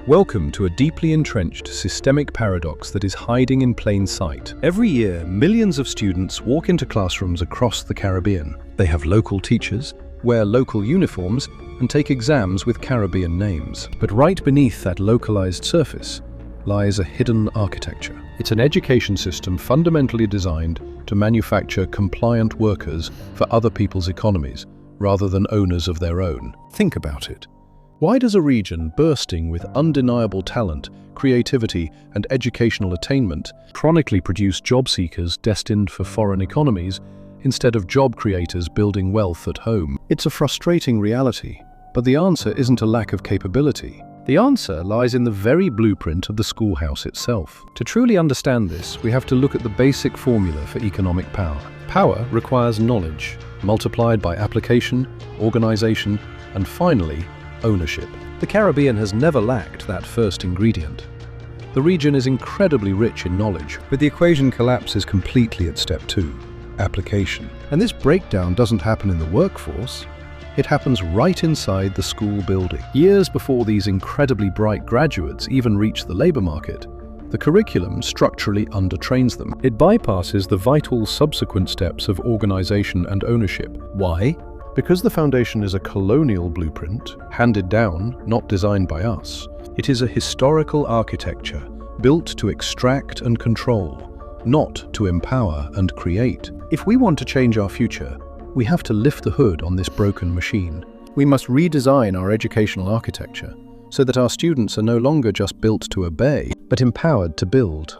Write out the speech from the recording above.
Welcome to a deeply entrenched systemic paradox that is hiding in plain sight. Every year, millions of students walk into classrooms across the Caribbean. They have local teachers, wear local uniforms, and take exams with Caribbean names. But right beneath that localized surface lies a hidden architecture. It's an education system fundamentally designed to manufacture compliant workers for other people's economies, rather than owners of their own. Think about it. Why does a region bursting with undeniable talent, creativity, and educational attainment chronically produce job seekers destined for foreign economies instead of job creators building wealth at home? It's a frustrating reality, but the answer isn't a lack of capability. The answer lies in the very blueprint of the schoolhouse itself. To truly understand this, we have to look at the basic formula for economic power. Power requires knowledge, multiplied by application, organization, and finally, ownership. The Caribbean has never lacked that first ingredient. The region is incredibly rich in knowledge, but the equation collapses completely at step 2, application. And this breakdown doesn't happen in the workforce. It happens right inside the school building. Years before these incredibly bright graduates even reach the labor market, the curriculum structurally undertrains them. It bypasses the vital subsequent steps of organization and ownership. Why? Because the foundation is a colonial blueprint, handed down, not designed by us. It is a historical architecture, built to extract and control, not to empower and create. If we want to change our future, we have to lift the hood on this broken machine. We must redesign our educational architecture so that our students are no longer just built to obey, but empowered to build.